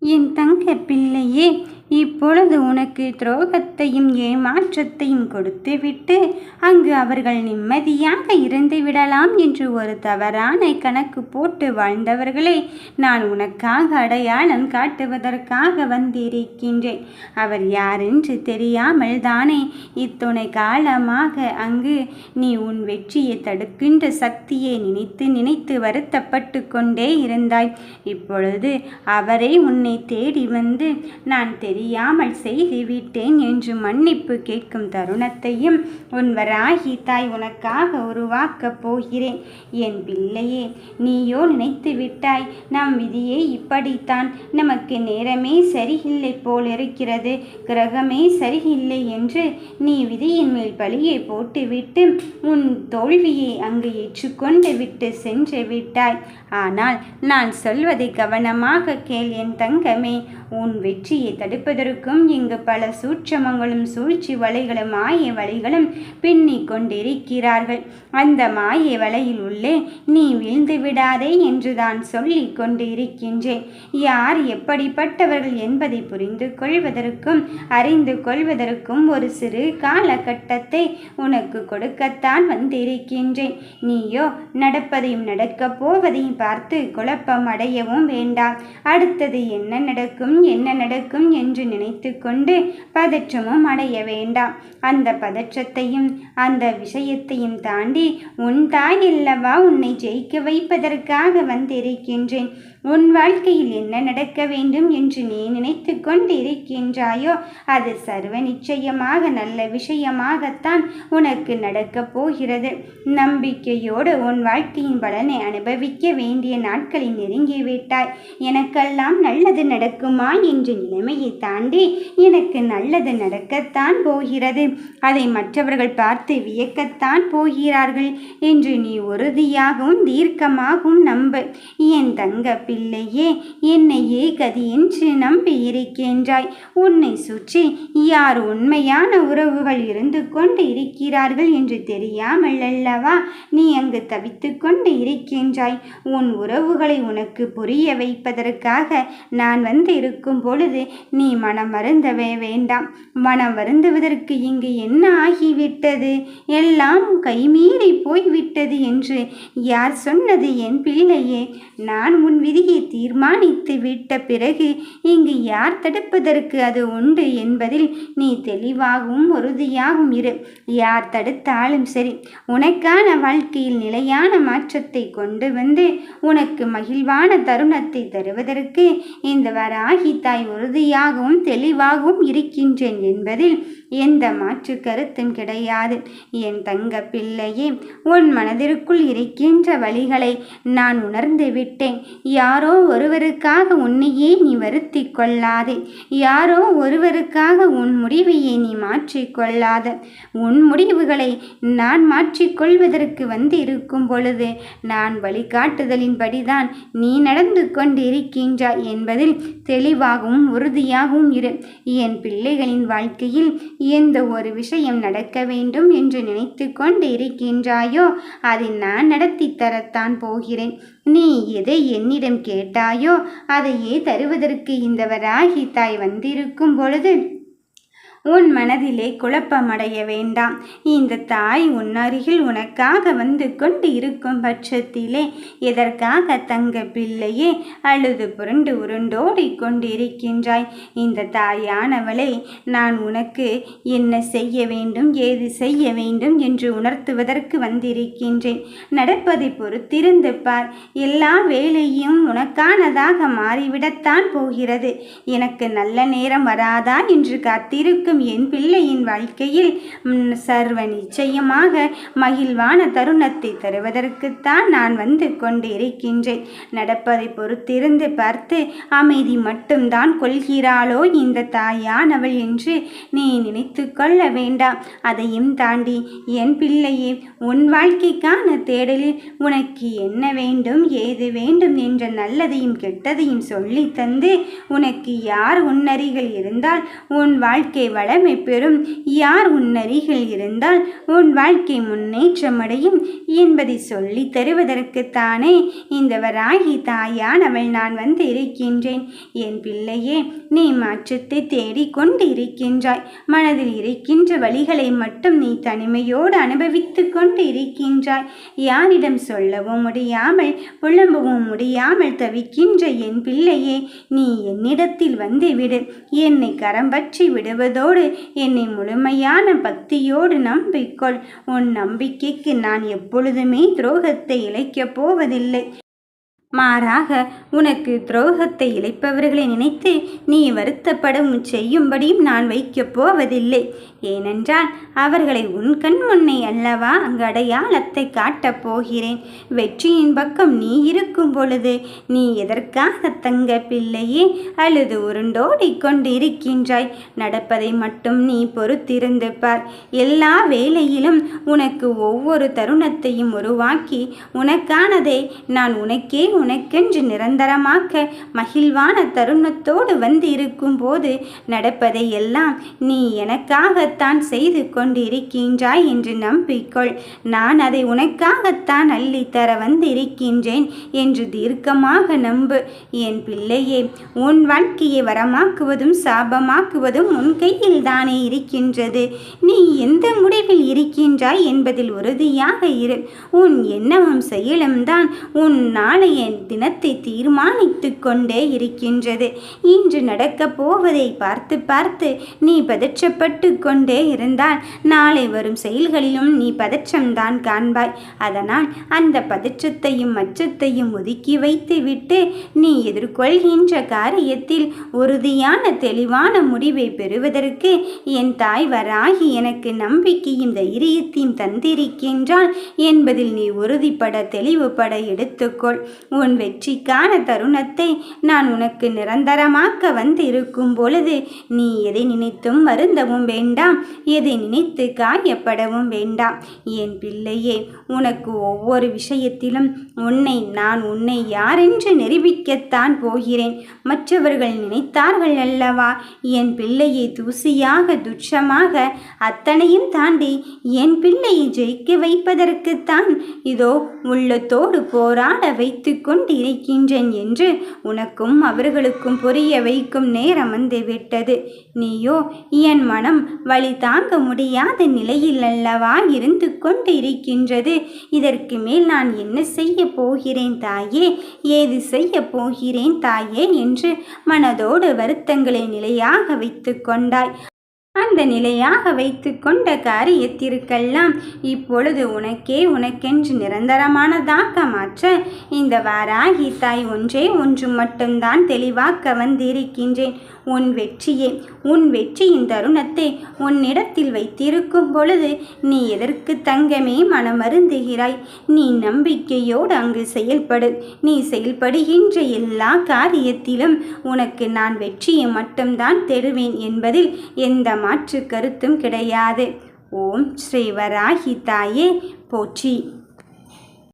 என் தங்க பிள்ளையே, இப்பொழுது உனக்கு துரோகத்தையும் ஏமாற்றத்தையும் கொடுத்துவிட்டு அங்கு அவர்கள் நிம்மதியாக இருந்து விடலாம் என்று ஒரு தவறான கணக்கு போட்டு வாழ்ந்தவர்களை நான் உனக்காக அடையாளம் காட்டுவதற்காக வந்திருக்கின்றேன். அவர் யாரென்று தெரியாமல் தானே இத்துணை காலமாக அங்கு நீ உன் வெற்றியை தடுக்கின்ற சக்தியை நினைத்து நினைத்து வருத்தப்பட்டு கொண்டே இருந்தாய். இப்பொழுது அவரை உன்னை தேடி வந்து நான் தெரியாமல் செய்துவிட்டேன் என்று மன்னிப்பு கேட்கும் தருணத்தையும் உன் வராகி தாய் உனக்காக உருவாக்கப் போகிறேன். என் பிள்ளையே, நீயோ நினைத்து விட்டாய் நம் விதியே இப்படித்தான், நமக்கு நேரமே சரியில்லை போலிருக்கிறது, கிரகமே சரியில்லை என்று நீ விதியின் மேல் பழியை போட்டுவிட்டு உன் தோல்வியை அங்கு ஏற்றுக்கொண்டு விட்டு சென்று விட்டாய். ஆனால் நான் சொல்வதை கவனமாக கேள் என் தங்கமே. உன் வெற்றியை தடுப்பதற்கும் இங்கு பல சூட்சமங்களும் சூழ்ச்சி வலைகளும் மாய வலைகளும் பின்னி கொண்டிருக்கிறார்கள். அந்த மாய வலையில் உள்ளே நீ வீழ்ந்து விடாதே என்று தான் சொல்லி கொண்டிருக்கின்றேன். யார் எப்படிப்பட்டவர்கள் என்பதை புரிந்து கொள்வதற்கும் அறிந்து கொள்வதற்கும் ஒரு சிறு காலகட்டத்தை உனக்கு கொடுக்கத்தான் வந்திருக்கின்றேன். நீயோ நடப்பதையும் நடக்கப் போவதையும் பார்த்து குழப்பம் அடையவும் வேண்டாம். அடுத்தது என்ன நடக்கும் என்று நினைத்து கொண்டு பதற்றமும் அடைய வேண்டாம். அந்த பதற்றத்தையும் அந்த விஷயத்தையும் தாண்டி உன் தாய் அல்லவா உன்னை ஜெயிக்க வைப்பதற்காக வந்திருக்கின்றேன். உன் வாழ்க்கையில் என்ன நடக்க வேண்டும் என்று நீ நினைத்து கொண்டிருக்கின்றாயோ அது சர்வ நிச்சயமாக நல்ல விஷயமாகத்தான் உனக்கு நடக்கப் போகிறது. நம்பிக்கையோடு உன் வாழ்க்கையின் பலனை அனுபவிக்க வேண்டிய நாட்களை நெருங்கிவிட்டாய். எனக்கெல்லாம் நல்லது நடக்குமா என்ற நிலைமையை தாண்டி எனக்கு நல்லது நடக்கத்தான் போகிறது, அதை மற்றவர்கள் பார்த்து வியக்கத்தான் போகிறார்கள் என்று நீ உறுதியாகவும் தீர்க்கமாகவும் நம்பு. என் தங்க பிள்ளையே, என்னையே கதி என்று நம்பி இருக்கின்றாய். உன்னை சுற்றி யார் உண்மையான உறவுகள் இருந்து கொண்டு இருக்கிறார்கள் என்று தெரியாமல் அல்லவா நீ அங்கு தவித்து கொண்டு இருக்கின்றாய். உன் உறவுகளை உனக்கு புரிய வைப்பதற்காக நான் வந்து இருக்கும் பொழுது நீ மனம் வருந்தவே வேண்டாம். மனம் வருந்துவதற்கு இங்கு என்ன ஆகிவிட்டது, எல்லாம் கைமீறி போய்விட்டது என்று யார் சொன்னது என் பிள்ளையே? நான் உன் விதியை தீர்மானித்து விட்ட பிறகு இங்கு யார் தடுப்பதற்கு அது உண்டு என்பதில் நீ தெளிவாகவும் உறுதியாகவும் இரு. யார் தடுத்தாலும் சரி, உனக்கான வாழ்க்கையில் நிலையான மாற்றத்தை கொண்டு வந்து உனக்கு மகிழ்வான தருணத்தை தருவதற்கு இந்த வராகி தாய் உறுதியாகவும் தெளிவாகவும் இருக்கின்றேன் என்பதில் எந்த மாற்று கருத்தும் கிடையாது. என் தங்க பிள்ளையே, உன் மனதிற்குள் இருக்கின்ற வழிகளை நான் உணர்ந்து விட்டேன். யாரோ ஒருவருக்காக உன்னையே நீ வருத்தி கொள்ளாதே. யாரோ ஒருவருக்காக உன் முடிவையை நீ மாற்றிக்கொள்ளாத. உன் முடிவுகளை நான் மாற்றிக்கொள்வதற்கு வந்து இருக்கும் பொழுது நான் வழிகாட்டுதலின்படிதான் நீ நடந்து கொண்டிருக்கின்றாய் என்பதில் தெளிவாகவும் உறுதியாகவும் இரு. என் பிள்ளைகளின் வாழ்க்கையில் எந்த ஒரு விஷயம் நடக்க வேண்டும் என்று நினைத்து கொண்டு இருக்கின்றாயோ அதை நான் நடத்தி தரத்தான் போகிறேன். நீ எதை என்னிடம் கேட்டாயோ அதையே தருவதற்கு இந்த வராகி தாய் வந்திருக்கும் பொழுது உன் மனதிலே குழப்பமடைய வேண்டாம். இந்த தாய் உன் அருகில் உனக்காக வந்து கொண்டு இருக்கும் பட்சத்திலே எதற்காக தங்க பிள்ளையே அழுது புரண்டு உருண்டோடி கொண்டிருக்கின்றாய்? இந்த தாயானவளை நான் உனக்கு என்ன செய்ய வேண்டும், ஏது செய்ய வேண்டும் என்று உணர்த்துவதற்கு வந்திருக்கின்றேன். நடப்பதை பொறுத்திருந்து பார். எல்லா வேலையும் உனக்கானதாக மாறிவிடத்தான் போகிறது. எனக்கு நல்ல நேரம் வராதா என்று காத்திருக்கும் என் பிள்ளையின் வாழ்க்கையில் சர்வ நிச்சயமாக மகிழ்வான தருணத்தை தருவதற்குத்தான் நான் வந்து கொண்டு இருக்கின்றேன். நடப்பதை பொறுத்திருந்து பார்த்து அமைதி மட்டும்தான் கொள்கிறாளோ இந்த தாயானவள் என்று நீ நினைத்து கொள்ள வேண்டாம். அதையும் தாண்டி என் பிள்ளையே, உன் வாழ்க்கைக்கான தேடலில் உனக்கு என்ன வேண்டும், ஏது வேண்டும் என்ற நல்லதையும் கெட்டதையும் சொல்லி தந்து உனக்கு யார் உன்னருகில் இருந்தால் உன் வாழ்க்கை வளமை பெறும். யார் உன்னருகில் இருந்தால் உன் வாழ்க்கை முன்னேற்றமடையும் என்பதை சொல்லி தருவதற்குத்தானே இந்த வராகி தாயானவள் நான் வந்து இருக்கின்றேன். என் பிள்ளையே, நீ மாற்றத்தை தேடிக்கொண்டு இருக்கின்றாய். மனதில் இருக்கின்ற வழிகளை மட்டும் நீ தனிமையோடு அனுபவித்து கொண்டு இருக்கின்றாய். யாரிடம் சொல்லவும் முடியாமல் புலம்பவும் முடியாமல் தவிக்கின்ற என் பிள்ளையே, நீ என்னிடத்தில் வந்து விடு. என்னை கரம் பற்றி விடுவதோடு என்னை முழுமையான பக்தியோடு நம்பிக்கொள். உன் நம்பிக்கைக்கு நான் எப்பொழுதுமே துரோகத்தை இழைக்கப் போவதில்லை. மாறாக உனக்கு துரோகத்தை இழைப்பவர்களை நினைத்து நீ வருத்தப்படவும் செய்யும்படியும் நான் வைக்கப் போவதில்லை. ஏனென்றால் அவர்களை உன் கண் முன்னே அல்லவா அங்கு அடையாளத்தை காட்டப் போகிறேன். வெற்றியின் பக்கம் நீ இருக்கும் பொழுது நீ எதற்காக தங்க பிள்ளையே அழுது உருண்டோடி கொண்டு இருக்கின்றாய்? நடப்பதை மட்டும் நீ பொறுத்திருந்து பார். எல்லா வேளையிலும் உனக்கு ஒவ்வொரு தருணத்தையும் உருவாக்கி உனக்கானதை நான் உனக்கென்று நிரந்தரமாக்க மகிழ்வான தருணத்தோடு வந்து இருக்கும் போது நடப்பதை எல்லாம் நீ எனக்காகத்தான் செய்து கொண்டு இருக்கின்றாய் என்று நம்பிக்கொள். நான் அதை உனக்காகத்தான் அள்ளித்தர வந்து இருக்கின்றேன் என்று தீர்க்கமாக நம்பு. என் பிள்ளையே, உன் வாழ்க்கையை வரமாக்குவதும் சாபமாக்குவதும் உன் கையில் தானே இருக்கின்றது. நீ எந்த முடிவில் இருக்கின்றாய் என்பதில் உறுதியாக இரு. உன் எண்ணமும் செயலும் தான் உன் நாளைய தினத்தை தீர்மானித்து கொண்டே இருக்கின்றது. இன்று நடக்கப் போவதை பார்த்து பார்த்து நீ பதற்றப்பட்டு கொண்டே இருந்தால் நாளை வரும் செயல்களிலும் நீ பதற்றம்தான் காண்பாய். அதனால் அந்த பதற்றத்தையும் அச்சத்தையும் ஒதுக்கி வைத்து விட்டு நீ எதிர்கொள்கின்ற காரியத்தில் உறுதியான தெளிவான முடிவை பெறுவதற்கு என் தாய் வராகி எனக்கு நம்பிக்கையும் தைரியத்தையும் தந்திருக்கின்றாள் என்பதில் நீ உறுதிப்பட தெளிவுபட எடுத்துக்கொள். உன் வெற்றிக்கான தருணத்தை நான் உனக்கு நிரந்தரமாக்க வந்து இருக்கும் பொழுது நீ எதை நினைத்தும் வருந்தவும் வேண்டாம், எதை நினைத்து காயப்படவும் வேண்டாம். என் பிள்ளையே, உனக்கு ஒவ்வொரு விஷயத்திலும் நான் உன்னை யாரென்று நிரூபிக்கத்தான் போகிறேன். மற்றவர்கள் நினைத்தார்கள் அல்லவா என் பிள்ளையை தூசியாக துச்சமாக, அத்தனையும் தாண்டி என் பிள்ளையை ஜெயிக்க வைப்பதற்குத்தான் இதோ உள்ளத்தோடு போராட வைத்து கொண்டிருக்கின்றேன் என்று உனக்கும் அவர்களுக்கும் புரிய வைக்கும் நேரம் வந்துவிட்டது. நீயோ என் மனம் வழி தாங்க முடியாத நிலையில் அல்லவா இருந்து கொண்டு இருக்கின்றது. இதற்கு மேல் நான் என்ன செய்ய போகிறேன் தாயே, ஏது செய்ய போகிறேன் தாயே என்று மனதோடு வருத்தங்களை நிலையாக வைத்து கொண்டாய். அந்த நிலையாக வைத்து கொண்ட காரியத்திற்கெல்லாம் இப்பொழுது உனக்கென்று நிரந்தரமானதாக மாற்ற இந்த வாராகி தாய் ஒன்று மட்டும்தான் தெளிவாக்க வந்திருக்கின்றேன். உன் வெற்றியின் தருணத்தை உன்னிடத்தில் வைத்திருக்கும் பொழுது நீ எதற்கு தங்கமே மனமருந்துகிறாய்? நீ நம்பிக்கையோடு அங்கு செயல்படு. நீ செயல்படுகின்ற எல்லா காரியத்திலும் உனக்கு நான் வெற்றியை மட்டும்தான் தருவேன் என்பதில் எந்த மாற்று கருத்தும் கிடையாது. ஓம் ஸ்ரீ வராகி தாயே போற்றி.